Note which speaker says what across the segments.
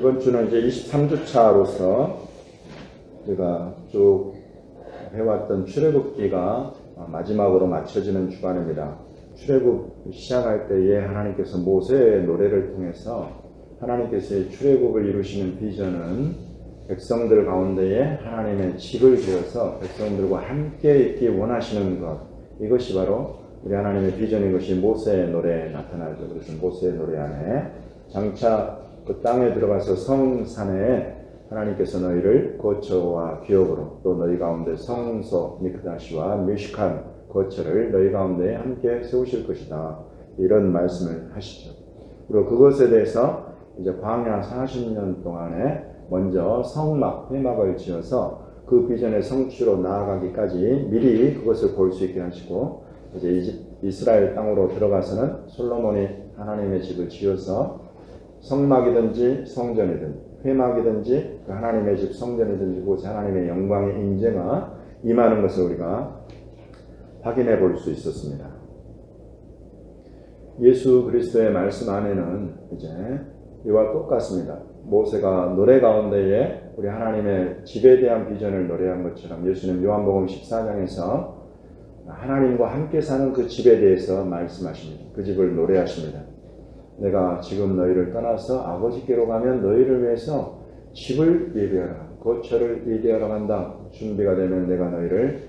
Speaker 1: 이번 주는 이제 23주차로서 제가 쭉 해왔던 출애굽기가 마지막으로 마쳐지는 주간입니다. 출애굽 시작할 때에 하나님께서 모세의 노래를 통해서 하나님께서의 출애굽을 이루시는 비전은 백성들 가운데에 하나님의 집을 지어서 백성들과 함께 있기 원하시는 것, 이것이 바로 우리 하나님의 비전인 것이 모세의 노래에 나타나죠. 그래서 모세의 노래 안에 장차 그 땅에 들어가서 성산에 하나님께서 너희를 거처와 기업으로, 또 너희 가운데 성소 미크다시와 미식한 거처를 너희 가운데 함께 세우실 것이다, 이런 말씀을 하시죠. 그리고 그것에 대해서 이제 광야 40년 동안에 먼저 성막, 회막을 지어서 그 비전의 성취로 나아가기까지 미리 그것을 볼 수 있게 하시고, 이제 이스라엘 땅으로 들어가서는 솔로몬이 하나님의 집을 지어서 성막이든지 성전이든 회막이든지 그 하나님의 집 성전이든지 그곳에 하나님의 영광의 임재가 임하는 것을 우리가 확인해 볼 수 있었습니다. 예수 그리스도의 말씀 안에는 이제 이와 똑같습니다. 모세가 노래 가운데에 우리 하나님의 집에 대한 비전을 노래한 것처럼 예수님 요한복음 14장에서 하나님과 함께 사는 그 집에 대해서 말씀하십니다. 그 집을 노래하십니다. 내가 지금 너희를 떠나서 아버지께로 가면 너희를 위해서 집을 예비하라, 거처를 예비하러 간다. 준비가 되면 내가 너희를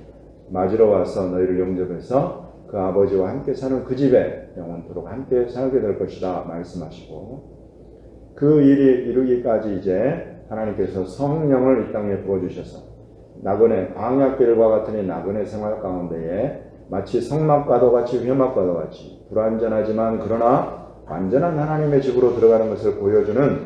Speaker 1: 맞으러 와서 너희를 영접해서 그 아버지와 함께 사는 그 집에 영원토록 함께 살게 될 것이다 말씀하시고, 그 일이 이루기까지 이제 하나님께서 성령을 이 땅에 부어주셔서 나그네, 광야길과 같은 이 나그네 생활 가운데에 마치 성막과도 같이 회막과도 같이 불완전하지만 그러나 완전한 하나님의 집으로 들어가는 것을 보여주는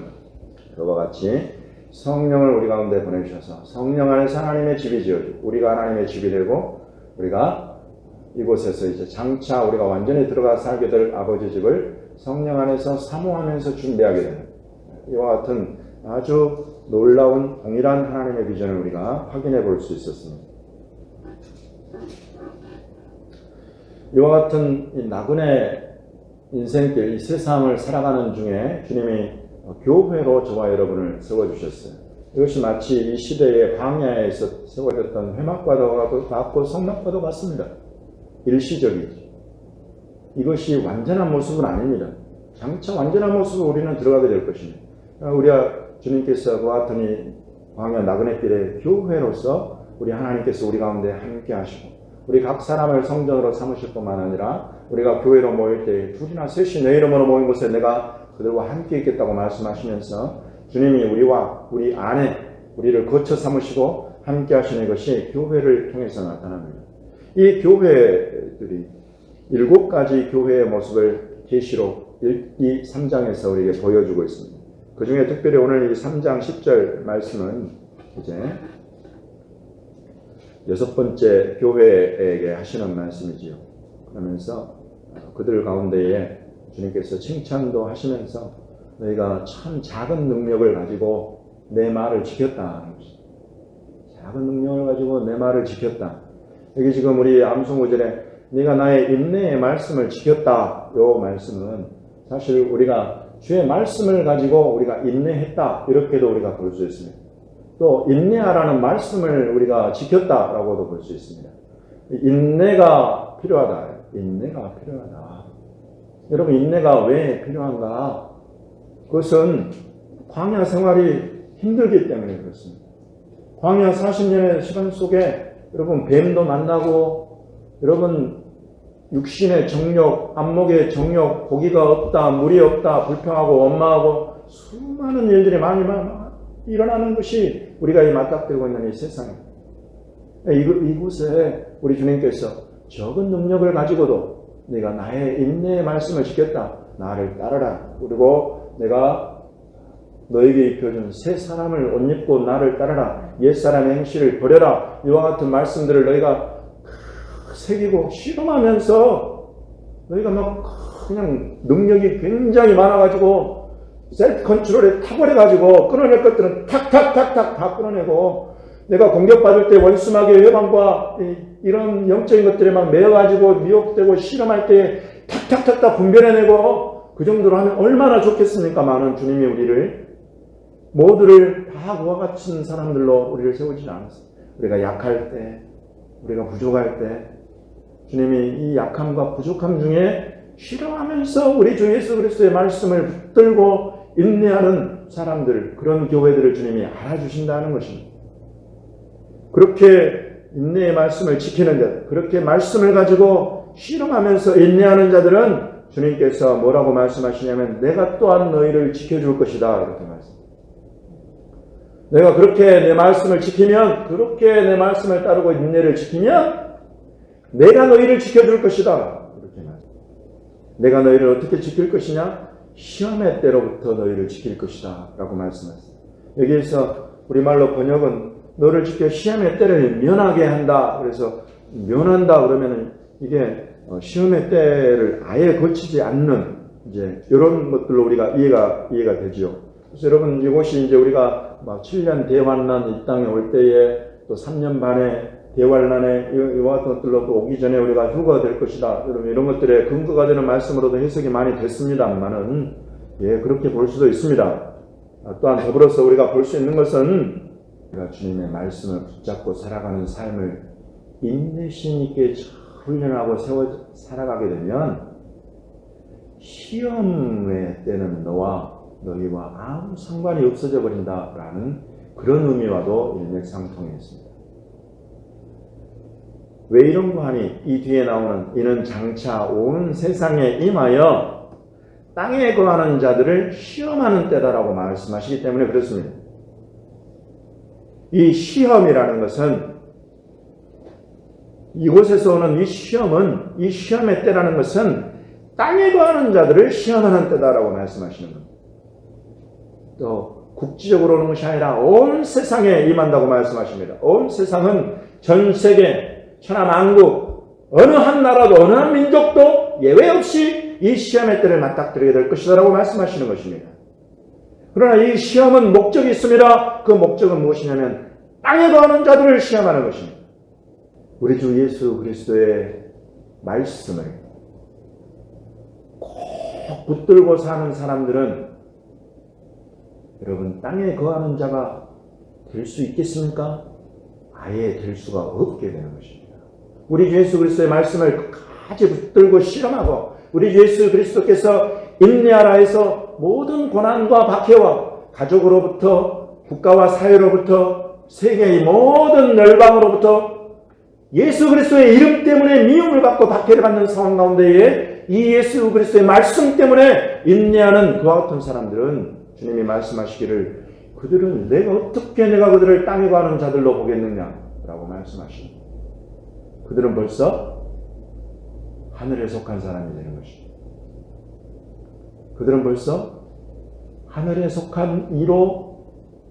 Speaker 1: 그와 같이 성령을 우리 가운데 보내주셔서 성령 안에서 하나님의 집이 지어지고 우리가 하나님의 집이 되고 우리가 이곳에서 이제 장차 우리가 완전히 들어가 살게 될 아버지 집을 성령 안에서 사모하면서 준비하게 되는 이와 같은 아주 놀라운 동일한 하나님의 비전을 우리가 확인해 볼 수 있었습니다. 이와 같은 이 나그네 인생길, 이 세상을 살아가는 중에 주님이 교회로 저와 여러분을 세워주셨어요. 이것이 마치 이 시대의 광야에서 세워졌던 회막과도 같고 성막과도 같습니다. 일시적이지. 이것이 완전한 모습은 아닙니다. 장차 완전한 모습으로 우리는 들어가게 될 것입니다. 우리가 주님께서 그 같은 이 광야 나그네길의 교회로서 우리 하나님께서 우리 가운데 함께 하시고 우리 각 사람을 성전으로 삼으실 뿐만 아니라 우리가 교회로 모일 때 둘이나 셋이 내 이름으로 모인 곳에 내가 그들과 함께 있겠다고 말씀하시면서 주님이 우리와 우리 안에 우리를 거처 삼으시고 함께 하시는 것이 교회를 통해서 나타납니다. 이 교회들이 7가지 교회의 모습을 계시록 1, 2, 3장에서 우리에게 보여주고 있습니다. 그 중에 특별히 오늘 이 3장 10절 말씀은 이제 6번째 교회에게 하시는 말씀이지요. 그러면서 그들 가운데에 주님께서 칭찬도 하시면서 너희가 참 작은 능력을 가지고 내 말을 지켰다. 작은 능력을 가지고 내 말을 지켰다. 여기 지금 우리 암송구절에 네가 나의 인내의 말씀을 지켰다. 이 말씀은 사실 우리가 주의 말씀을 가지고 우리가 인내했다, 이렇게도 우리가 볼 수 있습니다. 또 인내하라는 말씀을 우리가 지켰다라고도 볼 수 있습니다. 인내가 필요하다. 인내가 필요하다. 여러분, 인내가 왜 필요한가? 그것은 광야 생활이 힘들기 때문에 그렇습니다. 광야 40년의 시간 속에 여러분 뱀도 만나고, 여러분 육신의 정욕, 안목의 정욕, 고기가 없다, 물이 없다, 불평하고 원망하고 수많은 일들이 많이 일어나는 것이 우리가 이 맞닥뜨리고 있는 이 세상입니다. 이곳에 우리 주님께서 적은 능력을 가지고도 내가 나의 인내의 말씀을 지켰다. 나를 따르라. 그리고 내가 너에게 입혀준 새 사람을 옷 입고 나를 따르라. 옛사람의 행실을 버려라. 이와 같은 말씀들을 너희가 새기고 실험하면서 너희가 막 그냥 능력이 굉장히 많아가지고 셀프 컨트롤에 탁월해가지고 끊어낼 것들은 탁탁탁탁 다 끊어내고, 내가 공격받을 때 원수마귀의 회방과 이런 영적인 것들에 막 매여가지고 미혹되고 실험할 때 탁탁탁탁 분별해내고, 그 정도로 하면 얼마나 좋겠습니까? 많은 주님이 우리를 모두를 다 그와 같은 사람들로 우리를 세우지 않았어요. 우리가 약할 때, 우리가 부족할 때 주님이 이 약함과 부족함 중에 싫어하면서 우리 주 예수 그리스도의 말씀을 붙들고 인내하는 사람들, 그런 교회들을 주님이 알아주신다는 것입니다. 그렇게 인내의 말씀을 지키는 자들, 그렇게 말씀을 가지고 실험하면서 인내하는 자들은 주님께서 뭐라고 말씀하시냐면 내가 또한 너희를 지켜줄 것이다 이렇게 말씀합니다. 내가 그렇게 내 말씀을 지키면, 그렇게 내 말씀을 따르고 인내를 지키면 내가 너희를 지켜줄 것이다 이렇게 말합니다. 내가 너희를 어떻게 지킬 것이냐? 시험의 때로부터 너희를 지킬 것이다 라고 말씀하셨어요. 여기에서 우리말로 번역은 너를 지켜 시험의 때를 면하게 한다. 그래서 면한다 그러면은 이게 시험의 때를 아예 거치지 않는 이제 이런 것들로 우리가 이해가 되지요. 그래서 여러분 이곳이 이제 우리가 막 7년 대환란 이 땅에 올 때에 또 3년 반의 대환란에 이와 같은 것들로 또 오기 전에 우리가 휴거가 될 것이다. 여러분 이런 것들의 근거가 되는 말씀으로도 해석이 많이 됐습니다만은 예 그렇게 볼 수도 있습니다. 또한 더불어서 우리가 볼 수 있는 것은 우리가 주님의 말씀을 붙잡고 살아가는 삶을 인내심 있게 훈련하고 세워 살아가게 되면 시험의 때는 너희와 아무 상관이 없어져 버린다라는 그런 의미와도 일맥상통해 있습니다. 왜 이런 거 하니? 이 뒤에 나오는 이는 장차 온 세상에 임하여 땅에 거하는 자들을 시험하는 때다라고 말씀하시기 때문에 그렇습니다. 이 시험이라는 것은 이곳에서 오는 이 시험은 이 시험의 때라는 것은 땅에 거하는 자들을 시험하는 때다라고 말씀하시는 겁니다. 또 국지적으로 오는 것이 아니라 온 세상에 임한다고 말씀하십니다. 온 세상은 전 세계 천하만국 어느 한 나라도 어느 한 민족도 예외 없이 이 시험의 때를 맞닥뜨리게 될 것이다라고 말씀하시는 것입니다. 그러나 이 시험은 목적이 있습니다. 그 목적은 무엇이냐면 땅에 거하는 자들을 시험하는 것입니다. 우리 주 예수 그리스도의 말씀을 꼭 붙들고 사는 사람들은 여러분 땅에 거하는 자가 될 수 있겠습니까? 아예 될 수가 없게 되는 것입니다. 우리 주 예수 그리스도의 말씀을 끝까지 붙들고 실험하고 우리 주 예수 그리스도께서 인내하라 해서 모든 고난과 박해와 가족으로부터 국가와 사회로부터 세계의 모든 열방으로부터 예수 그리스도의 이름 때문에 미움을 받고 박해를 받는 상황 가운데에 이 예수 그리스도의 말씀 때문에 인내하는 그와 같은 사람들은 주님이 말씀하시기를 그들은 내가 그들을 땅에 거하는 자들로 보겠느냐라고 말씀하십니다. 그들은 벌써 하늘에 속한 사람이 되는 것입니다. 그들은 벌써 하늘에 속한 이로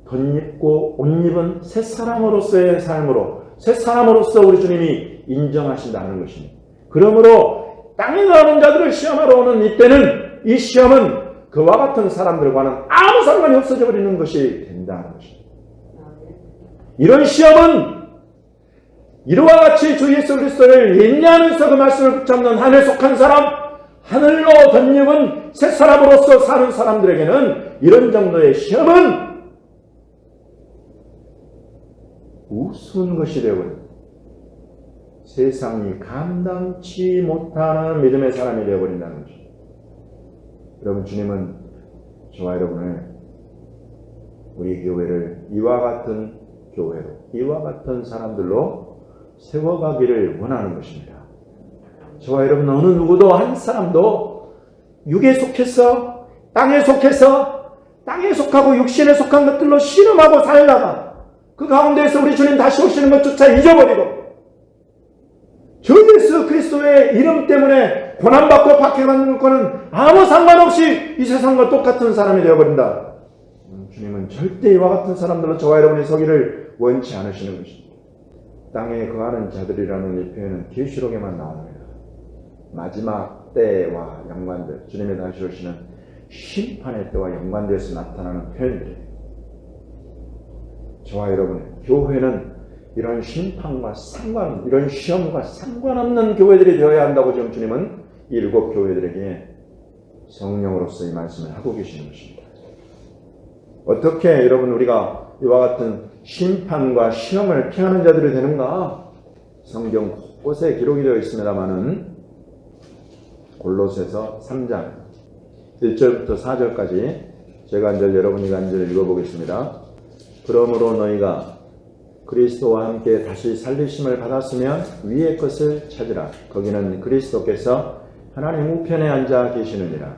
Speaker 1: 덧입고 옷 입은 새 사람으로서의 삶으로 새 사람으로서 우리 주님이 인정하신다는 것입니다. 그러므로 땅에 거하는 자들을 시험하러 오는 이때는 이 시험은 그와 같은 사람들과는 아무 상관이 없어져 버리는 것이 된다는 것입니다. 이런 시험은 이와 같이 주 예수 그리스도를 인내하면서 그 말씀을 붙잡는 하늘에 속한 사람, 하늘로 덧입은 새 사람으로서 사는 사람들에게는 이런 정도의 시험은 우스운 것이 되어버립니다. 세상이 감당치 못하는 믿음의 사람이 되어버린다는 것입니다. 여러분 주님은 저와 여러분을 우리 교회를 이와 같은 교회로 이와 같은 사람들로 세워가기를 원하는 것입니다. 저와 여러분 어느 누구도 한 사람도 육에 속해서 땅에 속하고 육신에 속한 것들로 씨름하고 살다가 그 가운데에서 우리 주님 다시 오시는 것조차 잊어버리고 주 예수 그리스도의 이름 때문에 고난받고 박해받는 것과는 아무 상관없이 이 세상과 똑같은 사람이 되어버린다. 주님은 절대 이와 같은 사람들로 저와 여러분이 서기를 원치 않으시는 것입니다. 땅에 거하는 자들이라는 이 표현은 계시록에만 나옵니다. 마지막 때와 연관되어 주님이 다시 오시는 심판의 때와 연관되어서 나타나는 표현들이에요. 저와 여러분의 교회는 이런 심판과 이런 시험과 상관없는 교회들이 되어야 한다고 지금 주님은 이 7 교회들에게 성령으로서 이 말씀을 하고 계시는 것입니다. 어떻게 여러분 우리가 이와 같은 심판과 시험을 피하는 자들이 되는가? 성경 곳곳에 기록이 되어 있습니다마는 골로새서 3장 1절부터 4절까지 제가 한 절 여러분이 한 절 읽어보겠습니다. 그러므로 너희가 그리스도와 함께 다시 살리심을 받았으면 위의 것을 찾으라. 거기는 그리스도께서 하나님 우편에 앉아 계시느니라.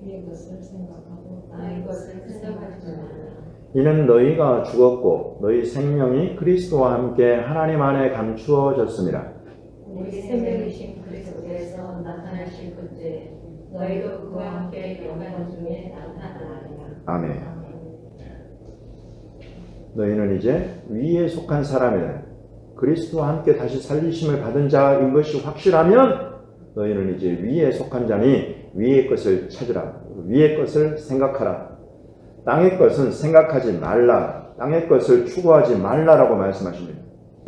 Speaker 2: 위의 것을 생각하고 나의 것을 생각하지 말라.
Speaker 1: 이는 너희가 죽었고 너희 생명이 그리스도와 함께 하나님 안에 감추어졌습니다.
Speaker 2: 우리 생명이신 그리스도께서 나타나실 그때 너희도 그와 함께 영광 중에 나타나리라.
Speaker 1: 아멘. 너희는 이제 위에 속한 사람이라. 그리스도와 함께 다시 살리심을 받은 자인 것이 확실하면 너희는 이제 위에 속한 자니 위의 것을 찾으라. 위의 것을 생각하라. 땅의 것은 생각하지 말라. 땅의 것을 추구하지 말라라고 말씀하십니다.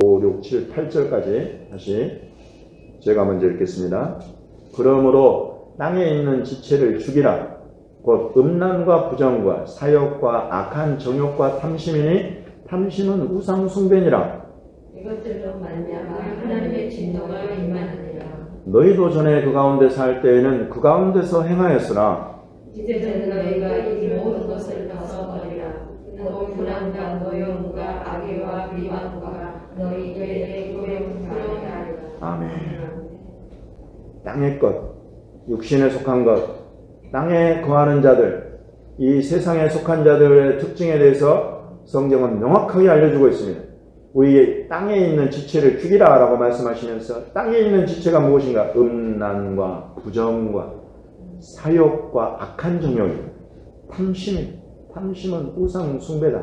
Speaker 1: 5, 6, 7, 8절까지 다시 제가 먼저 읽겠습니다. 그러므로 땅에 있는 지체를 죽이라. 곧 음란과 부정과 사욕과 악한 정욕과 탐심이니 탐심은 우상 숭배니라.
Speaker 2: 이것들로 말미암아 하나님의 진노가 임하느니라.
Speaker 1: 너희도 전에 그 가운데 살 때에는 그 가운데서 행하였으나
Speaker 2: 이제는 너희가 이 모든 것을 벗어버리라. 노분함과 노여움과 악의와 비방과 너희 죄의 고용하리라.
Speaker 1: 아멘. 땅의 것, 육신에 속한 것, 땅에 거하는 자들, 이 세상에 속한 자들의 특징에 대해서 성경은 명확하게 알려주고 있습니다. 우리 땅에 있는 지체를 죽이라 라고 말씀하시면서 땅에 있는 지체가 무엇인가? 음란과 부정과 사욕과 악한 정욕입니다. 탐심은 우상 숭배다.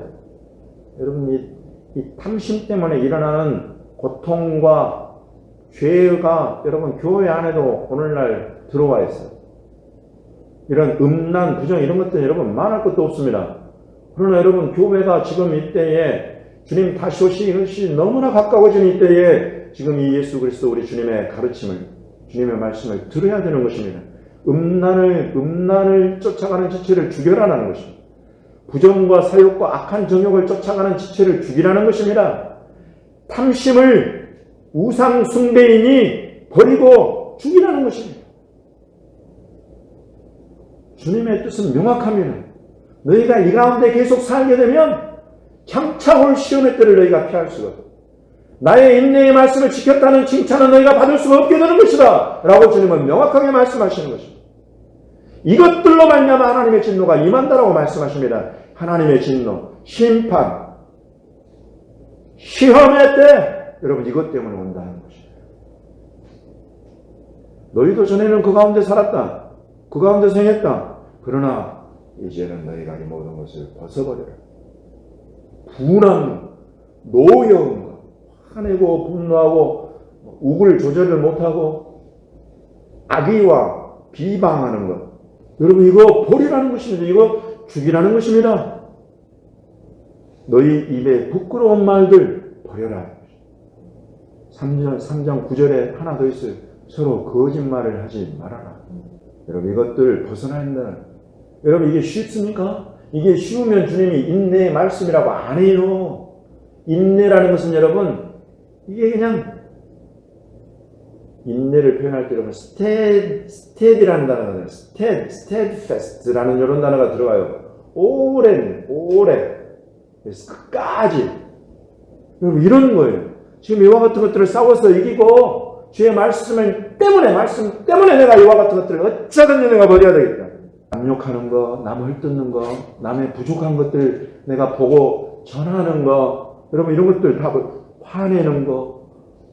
Speaker 1: 여러분 이 탐심 때문에 일어나는 고통과 죄가 여러분 교회 안에도 오늘날 들어와 있어요. 이런 음란, 부정 이런 것들은 여러분 말할 것도 없습니다. 그러나 여러분 교회가 지금 이때에 주님 다시 오시는 것이 너무나 가까워진 이때에 지금 이 예수 그리스도 우리 주님의 가르침을, 주님의 말씀을 들어야 되는 것입니다. 음란을 쫓아가는 지체를 죽여라는 것입니다. 부정과 사욕과 악한 정욕을 쫓아가는 지체를 죽이라는 것입니다. 탐심을 우상 숭배이니 버리고 죽이라는 것입니다. 주님의 뜻은 명확합니다. 너희가 이 가운데 계속 살게 되면 장차 올 시험의 때를 너희가 피할 수가 없다. 나의 인내의 말씀을 지켰다는 칭찬은 너희가 받을 수가 없게 되는 것이다 라고 주님은 명확하게 말씀하시는 것입니다. 이것들로 말미암아 하나님의 진노가 임한다라고 말씀하십니다. 하나님의 진노, 심판, 시험의 때 여러분 이것 때문에 온다는 것입니다. 너희도 전에는 그 가운데 살았다. 그 가운데 생했다. 그러나 이제는 너희가 이 모든 것을 벗어버려라. 분함, 노여움, 화내고 분노하고 uk을 조절을 못하고 악의와 비방하는 것. 여러분 이거 버리라는 것입니다. 이거 죽이라는 것입니다. 너희 입에 부끄러운 말들 버려라. 3장 9절에 하나 더 있어요. 서로 거짓말을 하지 말아라. 여러분 이것들 벗어나야 한다. 여러분 이게 쉽습니까? 이게 쉬우면 주님이 인내의 말씀이라고 안 해요. 인내라는 것은 여러분 이게 그냥 인내를 표현할 때 여러분 steady라는 단어가 들어요. steadfast라는 이런 단어가 들어가요. 오래 끝까지 여러분 이런 거예요. 지금 이와 같은 것들을 싸워서 이기고 주의 말씀 때문에 내가 이와 같은 것들을 어쩌든지 내가 버려야 되겠다. 남욕하는 거, 남 헐뜯는 거, 남의 부족한 것들 내가 보고 전하는 거, 여러분 이런 것들 다 화내는 거,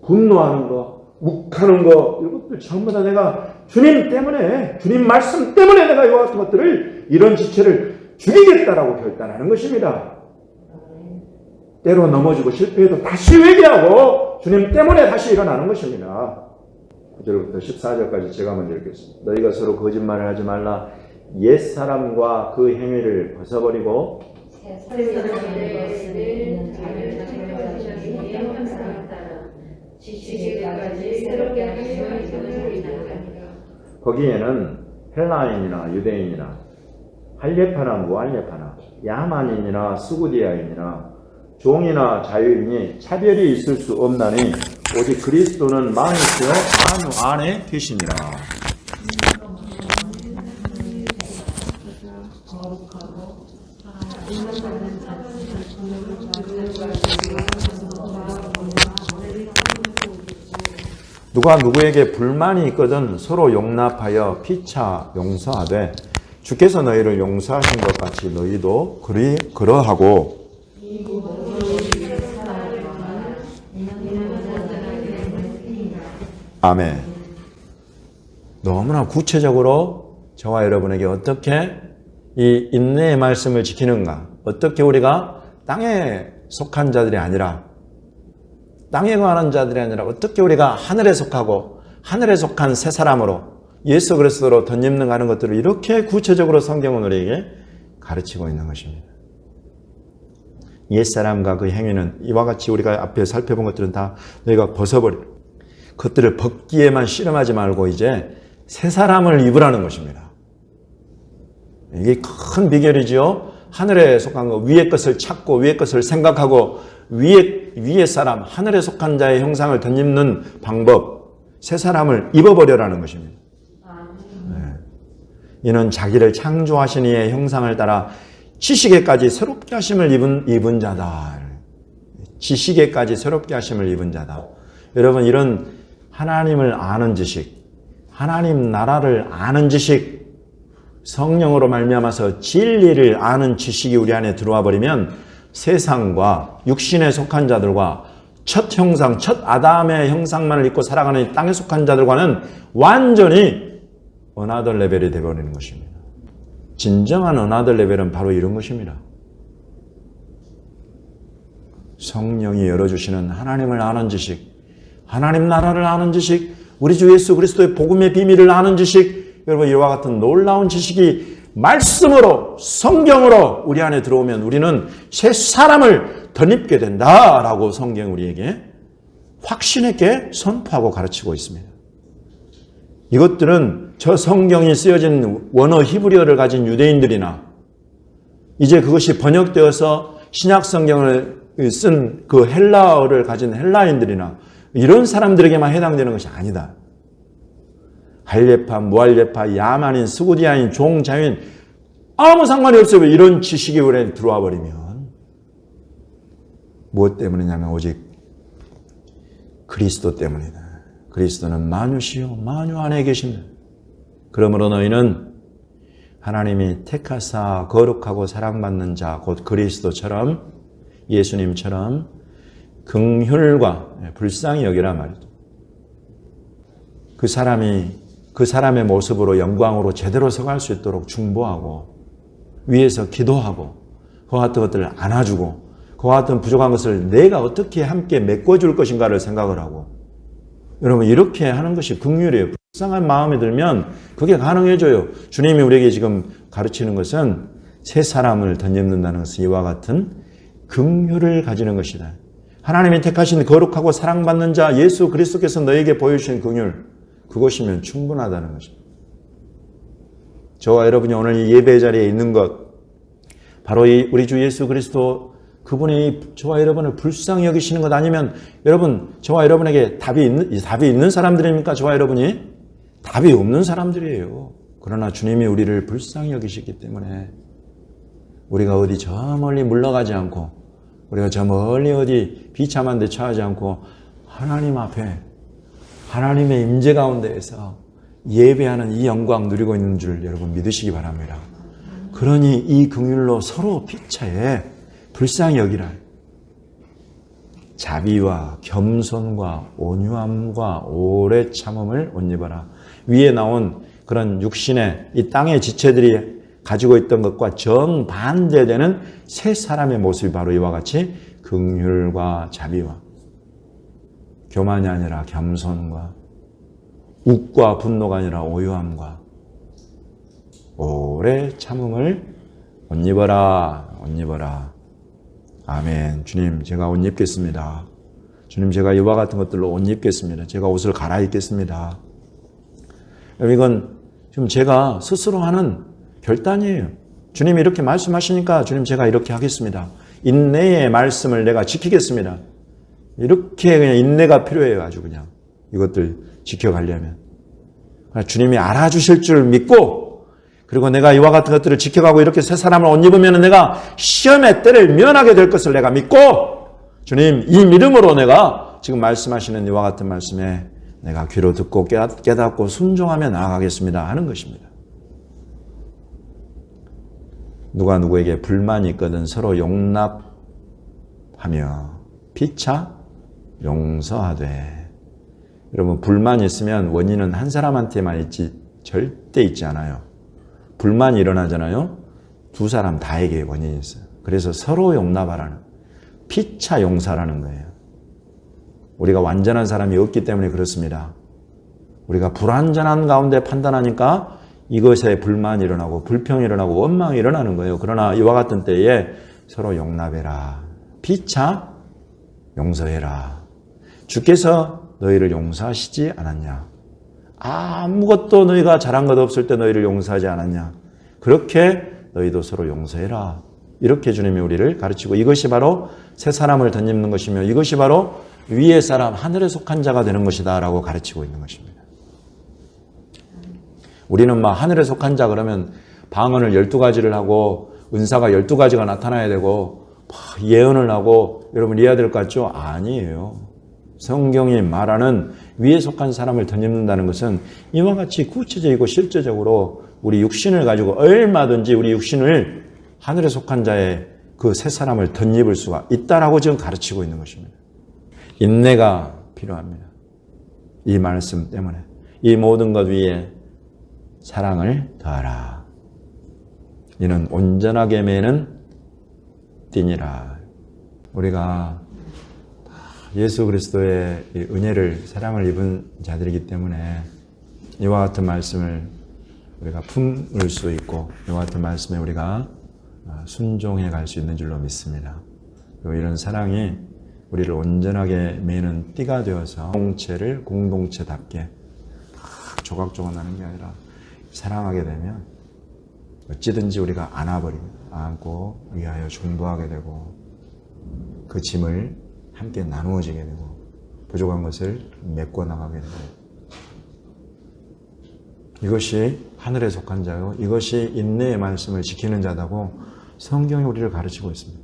Speaker 1: 분노하는 거, 욱하는 거, 이런 것들 전부 다 내가 주님 때문에, 주님 말씀 때문에 내가 이와 같은 것들을, 이런 지체를 죽이겠다라고 결단하는 것입니다. 때로 넘어지고 실패해도 다시 회개하고 주님 때문에 다시 일어나는 것입니다. 9절부터 14절까지 제가 먼저 읽겠습니다. 너희가 서로 거짓말을 하지 말라. 옛사람과 그 행위를 벗어버리고
Speaker 2: 세상의 것을 있는 자를 생각하시니 형상을 따라 지식에까지 새롭게 하시는 것을 이나가니라.
Speaker 1: 거기에는 헬라인이나 유대인이나 할례파나 무할례파나 야만인이나 스구디아인이나 종이나 자유인이 차별이 있을 수 없나니 오직 그리스도는 만유시요 만유 안에 계시니라. 누가 누구에게 불만이 있거든 서로 용납하여 피차 용서하되 주께서 너희를 용서하신 것 같이 너희도 그러하고. 아멘. 너무나 구체적으로 저와 여러분에게 어떻게 이 인내의 말씀을 지키는가, 어떻게 우리가 땅에 속한 자들이 아니라 땅에 관한 자들이 아니라 어떻게 우리가 하늘에 속하고 하늘에 속한 새 사람으로 예수 그리스도로 덧입는 하는 것들을 이렇게 구체적으로 성경은 우리에게 가르치고 있는 것입니다. 옛사람과 그 행위는 이와 같이 우리가 앞에 살펴본 것들은 다 너희가 벗어버려 그것들을 벗기에만 씨름하지 말고 이제 새 사람을 입으라는 것입니다. 이게 큰 비결이지요. 하늘에 속한 것, 위의 것을 찾고 위의 것을 생각하고 위의 사람, 하늘에 속한 자의 형상을 덧입는 방법, 새 사람을 입어버려라는 것입니다. 네. 이는 자기를 창조하신 이의 형상을 따라 지식에까지 새롭게 하심을 입은 자다. 지식에까지 새롭게 하심을 입은 자다. 여러분, 이런 하나님을 아는 지식, 하나님 나라를 아는 지식, 성령으로 말미암아서 진리를 아는 지식이 우리 안에 들어와 버리면 세상과 육신에 속한 자들과 첫 형상, 첫 아담의 형상만을 입고 살아가는 땅에 속한 자들과는 완전히 어나더 레벨이 되어버리는 것입니다. 진정한 어나더 레벨은 바로 이런 것입니다. 성령이 열어주시는 하나님을 아는 지식, 하나님 나라를 아는 지식, 우리 주 예수 그리스도의 복음의 비밀을 아는 지식, 여러분 이와 같은 놀라운 지식이 말씀으로 성경으로 우리 안에 들어오면 우리는 새 사람을 덧입게 된다라고 성경 우리에게 확신 있게 선포하고 가르치고 있습니다. 이것들은 저 성경이 쓰여진 원어 히브리어를 가진 유대인들이나 이제 그것이 번역되어서 신약 성경을 쓴 그 헬라어를 가진 헬라인들이나 이런 사람들에게만 해당되는 것이 아니다. 할례파, 무할례파, 야만인, 스구디아인, 종, 자유인 아무 상관이 없어요. 이런 지식이 우리에 들어와 버리면 무엇 때문이냐면 오직 그리스도 때문이다. 그리스도는 만유시요 만유 안에 계십니다. 그러므로 너희는 하나님이 택하사 거룩하고 사랑받는 자 곧 그리스도처럼 예수님처럼 긍휼과 불쌍히 여기라 말이죠. 그 사람의 모습으로 영광으로 제대로 서갈 수 있도록 중보하고 위에서 기도하고 그와 같은 것들을 안아주고 그와 같은 부족한 것을 내가 어떻게 함께 메꿔줄 것인가를 생각을 하고 여러분 이렇게 하는 것이 긍휼이에요. 불쌍한 마음이 들면 그게 가능해져요. 주님이 우리에게 지금 가르치는 것은 새 사람을 덧입는다는 것은 이와 같은 긍휼을 가지는 것이다. 하나님이 택하신 거룩하고 사랑받는 자 예수 그리스도께서 너에게 보여주신 긍휼 그것이면 충분하다는 것입니다. 저와 여러분이 오늘 이 예배 자리에 있는 것 바로 우리 주 예수 그리스도 그분이 저와 여러분을 불쌍히 여기시는 것 아니면 여러분 저와 여러분에게 답이 있는 사람들입니까? 저와 여러분이 답이 없는 사람들이에요. 그러나 주님이 우리를 불쌍히 여기시기 때문에 우리가 어디 저 멀리 물러가지 않고 우리가 저 멀리 어디 비참한 데 처하지 않고 하나님 앞에 하나님의 임재 가운데에서 예배하는 이 영광 누리고 있는 줄 여러분 믿으시기 바랍니다. 그러니 이 긍휼로 서로 피차에 불쌍히 여기라. 자비와 겸손과 온유함과 오래 참음을 옷 입어라. 위에 나온 그런 육신의 이 땅의 지체들이 가지고 있던 것과 정반대되는 새 사람의 모습이 바로 이와 같이 긍휼과 자비와 교만이 아니라 겸손과 욱과 분노가 아니라 오유함과 오래 참음을 옷 입어라. 옷 입어라. 아멘. 주님 제가 옷 입겠습니다. 주님 제가 이와 같은 것들로 옷 입겠습니다. 제가 옷을 갈아입겠습니다. 이건 지금 제가 스스로 하는 결단이에요. 주님이 이렇게 말씀하시니까 주님 제가 이렇게 하겠습니다. 인내의 말씀을 내가 지키겠습니다. 이렇게 그냥 인내가 필요해요. 아주 그냥 이것들 지켜가려면. 주님이 알아주실 줄 믿고 그리고 내가 이와 같은 것들을 지켜가고 이렇게 새 사람을 옷 입으면 내가 시험의 때를 면하게 될 것을 내가 믿고 주님 이 믿음으로 내가 지금 말씀하시는 이와 같은 말씀에 내가 귀로 듣고 깨닫고 순종하며 나아가겠습니다 하는 것입니다. 누가 누구에게 불만이 있거든 서로 용납하며 피차 용서하되. 여러분 불만이 있으면 원인은 한 사람한테만 있지 절대 있지 않아요. 불만이 일어나잖아요. 두 사람 다에게 원인이 있어요. 그래서 서로 용납하라는 피차 용서라는 거예요. 우리가 완전한 사람이 없기 때문에 그렇습니다. 우리가 불완전한 가운데 판단하니까 이것에 불만이 일어나고 불평이 일어나고 원망이 일어나는 거예요. 그러나 이와 같은 때에 서로 용납해라. 피차 용서해라. 주께서 너희를 용서하시지 않았냐? 아무것도 너희가 잘한 것 없을 때 너희를 용서하지 않았냐? 그렇게 너희도 서로 용서해라. 이렇게 주님이 우리를 가르치고 이것이 바로 새 사람을 덧입는 것이며 이것이 바로 위의 사람, 하늘에 속한 자가 되는 것이다 라고 가르치고 있는 것입니다. 우리는 막 하늘에 속한 자 그러면 방언을 12가지를 하고 은사가 12가지가 나타나야 되고 예언을 하고 여러분 이해해야 될 것 같죠? 아니에요. 성경이 말하는 위에 속한 사람을 덧입는다는 것은 이와 같이 구체적이고 실제적으로 우리 육신을 가지고 얼마든지 우리 육신을 하늘에 속한 자의 그 새 사람을 덧입을 수가 있다라고 지금 가르치고 있는 것입니다. 인내가 필요합니다. 이 말씀 때문에 이 모든 것 위에 사랑을 더하라. 이는 온전하게 매는 띠니라. 우리가 예수 그리스도의 은혜를 사랑을 입은 자들이기 때문에 이와 같은 말씀을 우리가 품을 수 있고 이와 같은 말씀에 우리가 순종해 갈 수 있는 줄로 믿습니다. 그리고 이런 사랑이 우리를 온전하게 매는 띠가 되어서 공동체를 공동체답게 조각조각 나는 게 아니라 사랑하게 되면 어찌든지 우리가 안아버립니다. 안고 위하여 중보하게 되고 그 짐을 함께 나누어지게 되고 부족한 것을 메꿔 나가게 되고 이것이 하늘에 속한 자요. 이것이 인내의 말씀을 지키는 자다고 성경이 우리를 가르치고 있습니다.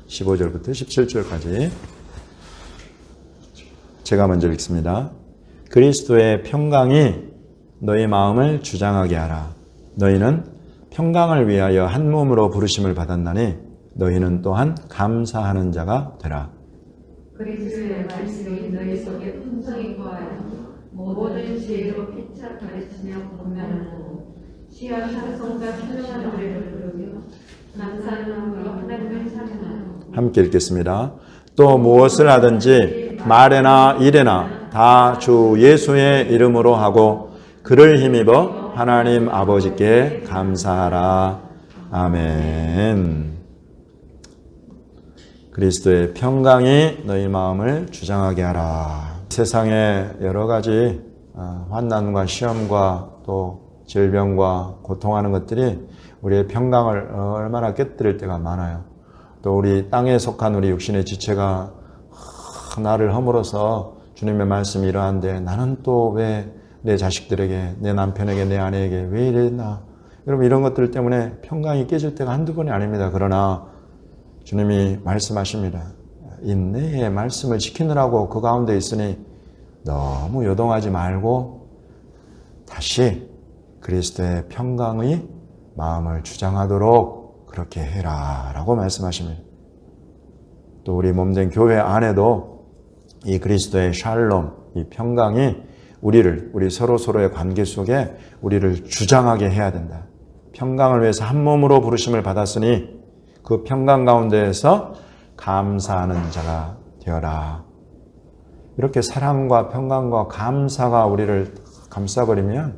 Speaker 1: 15절부터 17절까지 제가 먼저 읽습니다. 그리스도의 평강이 너희 마음을 주장하게 하라. 너희는 평강을 위하여 한 몸으로 부르심을 받았나니 너희는 또한 감사하는 자가 되라.
Speaker 2: 그리스도의 말씀이 너희 속에 풍성히 거하여 모든 지혜로 피차 가르치며 권면하고 시와 찬송과 찬송하는 노래를 부르며 감사하는 마음으로 하나님을 찬양하고. 함께 읽겠습니다. 또 무엇을 하든지 말에나 일에나 다 주 예수의 이름으로 하고 그를 힘입어 하나님 아버지께 감사하라. 아멘. 그리스도의 평강이 너희 마음을 주장하게 하라. 세상에 여러 가지 환난과 시험과 또 질병과 고통하는 것들이 우리의 평강을 얼마나 깨뜨릴 때가 많아요. 또 우리 땅에 속한 우리 육신의 지체가 나를 허물어서 주님의 말씀이 이러한데 나는 또 왜 내 자식들에게 내 남편에게 내 아내에게 왜 이랬나. 여러분 이런 것들 때문에 평강이 깨질 때가 한두 번이 아닙니다. 그러나 주님이 말씀하십니다. 인내의 말씀을 지키느라고 그 가운데 있으니 너무 요동하지 말고 다시 그리스도의 평강의 마음을 주장하도록 그렇게 해라 라고 말씀하십니다. 또 우리 몸된 교회 안에도 이 그리스도의 샬롬, 이 평강이 우리 서로의 관계 속에 우리를 주장하게 해야 된다. 평강을 위해서 한 몸으로 부르심을 받았으니 그 평강 가운데에서 감사하는 자가 되어라. 이렇게 사랑과 평강과 감사가 우리를 감싸버리면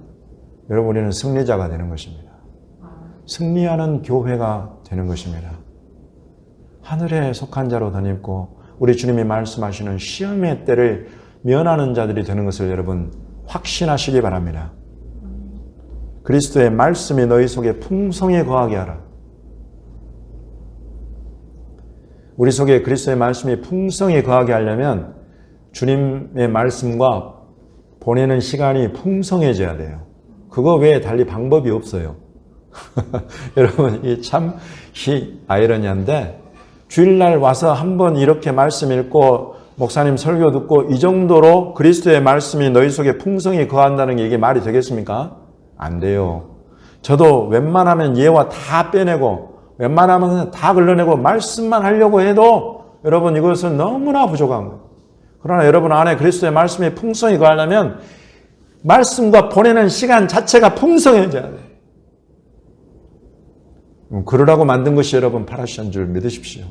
Speaker 2: 여러분 우리는 승리자가 되는 것입니다. 승리하는 교회가 되는 것입니다. 하늘에 속한 자로 덧입고 우리 주님이 말씀하시는 시험의 때를 면하는 자들이 되는 것을 여러분 확신하시기 바랍니다. 그리스도의 말씀이 너희 속에 풍성히 거하게 하라. 우리 속에 그리스도의 말씀이 풍성히 거하게 하려면 주님의 말씀과 보내는 시간이 풍성해져야 돼요. 그거 외에 달리 방법이 없어요. 여러분, 이 참 아이러니한데 주일날 와서 한번 이렇게 말씀 읽고 목사님 설교 듣고 이 정도로 그리스도의 말씀이 너희 속에 풍성히 거한다는 게 이게 말이 되겠습니까? 안 돼요. 저도 웬만하면 예화 다 빼내고 웬만하면 다 걸러내고 말씀만 하려고 해도 여러분 이것은 너무나 부족한 거예요. 그러나 여러분 안에 그리스도의 말씀이 풍성히 거하려면 말씀과 보내는 시간 자체가 풍성해져야 돼요. 그러라고 만든 것이 여러분 파라시아인 줄 믿으십시오.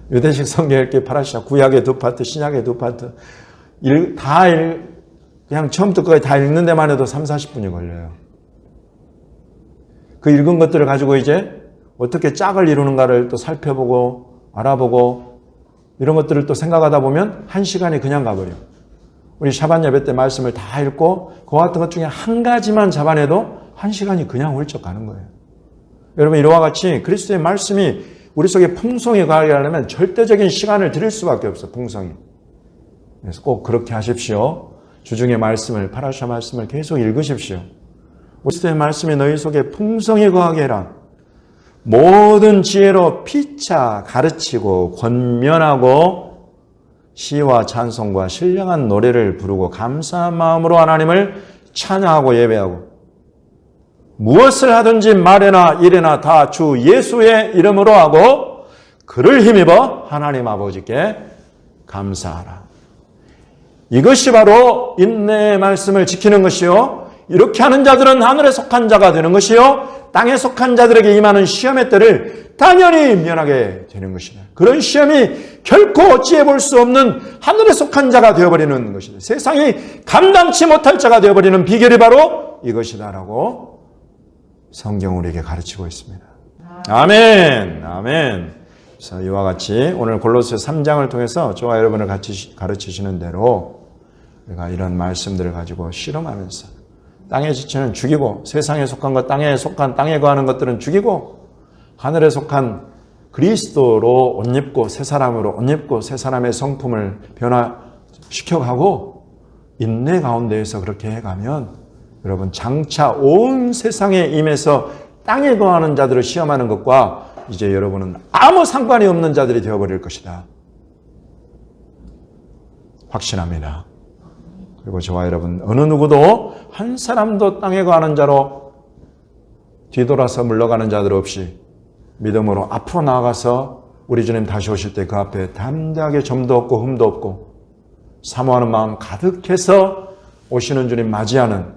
Speaker 2: 유대식 성경 읽기 파라시아, 구약의 두 파트, 신약의 두 파트 그냥 처음부터 끝까지 다 읽는 데만 해도 30-40분이 걸려요. 그 읽은 것들을 가지고 이제 어떻게 짝을 이루는가를 또 살펴보고 알아보고 이런 것들을 또 생각하다 보면 1시간이 그냥 가버려. 우리 샤반 예배 때 말씀을 다 읽고 그 같은 것 중에 한 가지만 잡아내도 1시간이 그냥 훌쩍 가는 거예요. 여러분 이와 같이 그리스도의 말씀이 우리 속에 풍성히 가게 하려면 절대적인 시간을 드릴 수밖에 없어. 풍성히. 그래서 꼭 그렇게 하십시오. 주중의 말씀을 파라샤 말씀을 계속 읽으십시오. 그리스도의 말씀이 너희 속에 풍성히 거하게 해라. 모든 지혜로 피차 가르치고 권면하고 시와 찬송과 신령한 노래를 부르고 감사한 마음으로 하나님을 찬양하고 예배하고 무엇을 하든지 말에나 일에나 다 주 예수의 이름으로 하고 그를 힘입어 하나님 아버지께 감사하라. 이것이 바로 인내의 말씀을 지키는 것이요. 이렇게 하는 자들은 하늘에 속한 자가 되는 것이요. 땅에 속한 자들에게 임하는 시험의 때를 당연히 면하게 되는 것이다. 그런 시험이 결코 어찌해 볼 수 없는 하늘에 속한 자가 되어버리는 것이다. 세상이 감당치 못할 자가 되어버리는 비결이 바로 이것이다라고 성경 우리에게 가르치고 있습니다. 아멘. 아멘. 그래서 이와 같이 오늘 골로새 3장을 통해서 저와 여러분을 같이 가르치시는 대로 우리가 이런 말씀들을 가지고 실험하면서 땅에 지체는 죽이고 세상에 속한 것, 땅에 속한 땅에 거하는 것들은 죽이고 하늘에 속한 그리스도로 옷 입고 새 사람으로 옷 입고 새 사람의 성품을 변화시켜가고 인내 가운데에서 그렇게 해가면 여러분 장차 온 세상에 임해서 땅에 거하는 자들을 시험하는 것과 이제 여러분은 아무 상관이 없는 자들이 되어버릴 것이다. 확신합니다. 그리고 저와 여러분 어느 누구도 한 사람도 땅에 거하는 자로 뒤돌아서 물러가는 자들 없이 믿음으로 앞으로 나아가서 우리 주님 다시 오실 때 그 앞에 담대하게 점도 없고 흠도 없고 사모하는 마음 가득해서 오시는 주님 맞이하는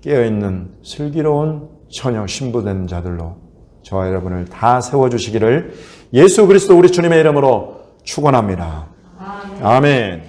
Speaker 2: 깨어있는 슬기로운 처녀 신부된 자들로 저와 여러분을 다 세워주시기를 예수 그리스도 우리 주님의 이름으로 축원합니다. 아멘.